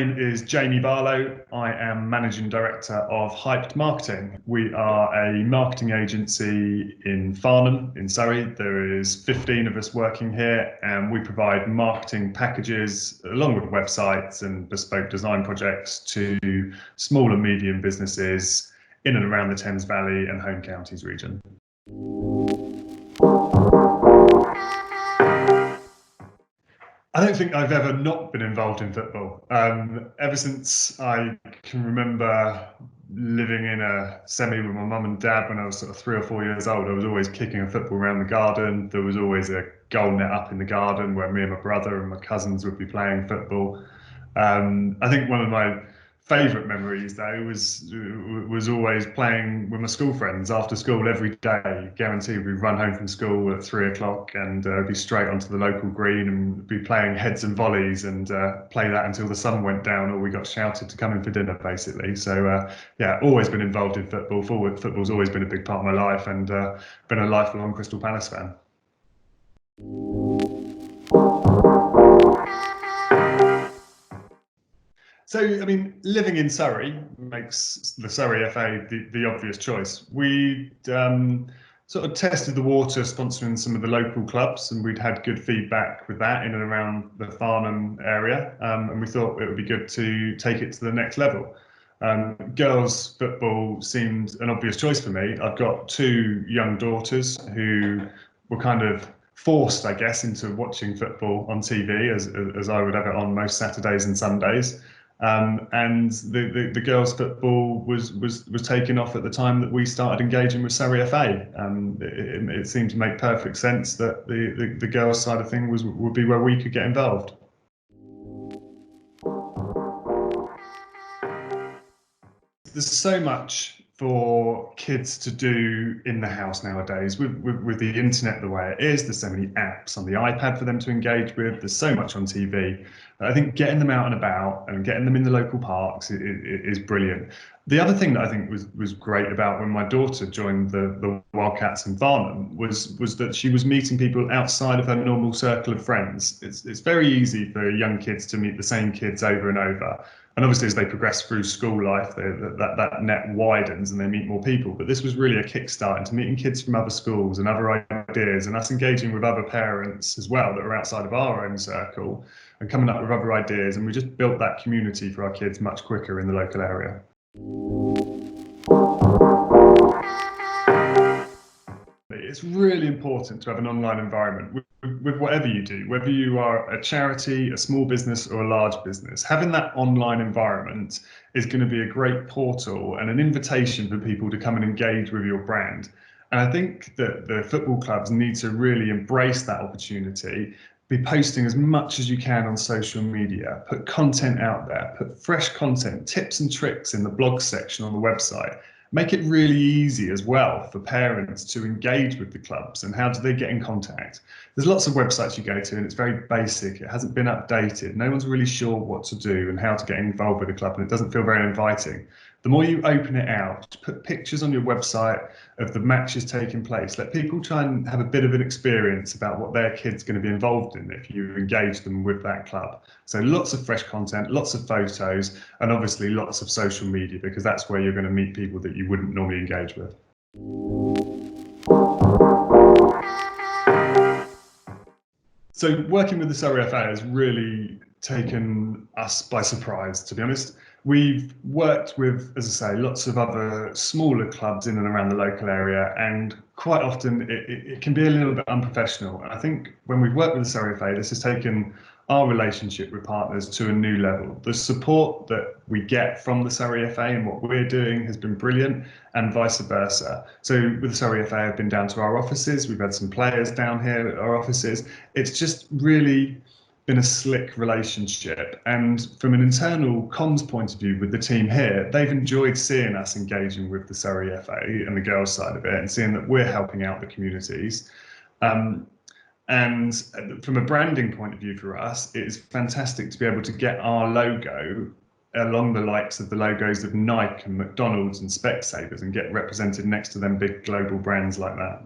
name is Jamie Barlow. I am Managing Director of Hyped Marketing. We are a marketing agency in Farnham, in Surrey. There is 15 of us working here, and we provide marketing packages along with websites and bespoke design projects to small and medium businesses in and around the Thames Valley and home counties region. I don't think I've ever not been involved in football. Ever since I can remember living in a semi with my mum and dad when I was sort of 3 or 4 years old, I was always kicking a football around the garden. There was always a goal net up in the garden where me and my brother and my cousins would be playing football. I think one of my favourite memories though was always playing with my school friends after school every day. Guaranteed we'd run home from school at 3 o'clock and be straight onto the local green and be playing heads and volleys and play that until the sun went down or we got shouted to come in for dinner basically. So yeah, always been involved in football. Football's always been a big part of my life and been a lifelong Crystal Palace fan. So, I mean, living in Surrey makes the Surrey FA the obvious choice. We sort of tested the water sponsoring some of the local clubs, and we'd had good feedback with that in and around the Farnham area, and we thought it would be good to take it to the next level. Girls football seemed an obvious choice for me. I've got 2 young daughters who were kind of forced, I guess, into watching football on TV as I would have it on most Saturdays and Sundays. And the girls' football was taken off at the time that we started engaging with Surrey FA. It seemed to make perfect sense that the girls' side of things would be where we could get involved. There's so much for kids to do in the house nowadays with the internet the way it is. There's so many apps on the iPad for them to engage with. There's so much on TV. I think getting them out and about and getting them in the local parks is brilliant. The other thing that I think was great about when my daughter joined the Wildcats in Farnham was that she was meeting people outside of her normal circle of friends. It's very easy for young kids to meet the same kids over and over. And obviously, as they progress through school life, that net widens and they meet more people. But this was really a kickstart into meeting kids from other schools and other ideas, and us engaging with other parents as well that are outside of our own circle and coming up with other ideas. And we just built that community for our kids much quicker in the local area. It's really important to have an online environment with whatever you do, whether you are a charity, a small business or a large business. Having that online environment is going to be a great portal and an invitation for people to come and engage with your brand. And I think that the football clubs need to really embrace that opportunity, be posting as much as you can on social media, put content out there, put fresh content, tips and tricks in the blog section on the website. Make it really easy as well for parents to engage with the clubs and how do they get in contact. There's lots of websites you go to and it's very basic. It hasn't been updated. No one's really sure what to do and how to get involved with the club, and it doesn't feel very inviting. The more you open it out, put pictures on your website of the matches taking place, let people try and have a bit of an experience about what their kid's going to be involved in if you engage them with that club. So lots of fresh content, lots of photos, and obviously lots of social media, because that's where you're going to meet people that you wouldn't normally engage with. So working with the Surrey FA has really taken us by surprise, to be honest. We've worked with, as I say, lots of other smaller clubs in and around the local area, and quite often it can be a little bit unprofessional. And I think when we've worked with the Surrey FA, this has taken our relationship with partners to a new level. The support that we get from the Surrey FA and what we're doing has been brilliant, and vice versa. So with the Surrey FA, I've been down to our offices. We've had some players down here at our offices. It's just really been a slick relationship, and from an internal comms point of view with the team here, they've enjoyed seeing us engaging with the Surrey FA and the girls side of it and seeing that we're helping out the communities. And from a branding point of view for us, it's fantastic to be able to get our logo along the likes of the logos of Nike and McDonald's and Specsavers and get represented next to them big global brands like that.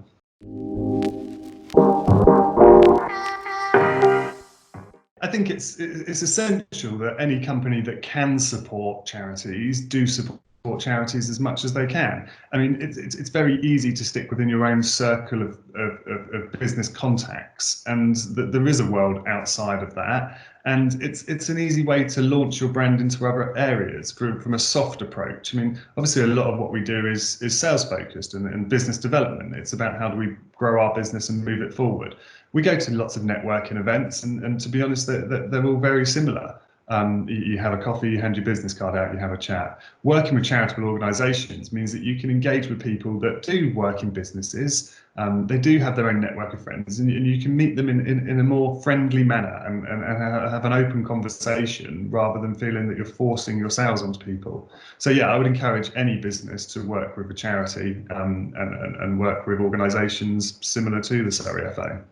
I think it's essential that any company that can support charities do support charities as much as they can. I mean, it's very easy to stick within your own circle of business contacts, and there is a world outside of that. And it's an easy way to launch your brand into other areas from a soft approach. I mean, obviously, a lot of what we do is sales focused and business development. It's about how do we grow our business and move it forward. We go to lots of networking events, and to be honest, they're all very similar. You have a coffee, you hand your business card out, you have a chat. Working with charitable organisations means that you can engage with people that do work in businesses. They do have their own network of friends, and you can meet them in a more friendly manner and have an open conversation rather than feeling that you're forcing your sales onto people. So yeah, I would encourage any business to work with a charity and work with organisations similar to the Surrey FA.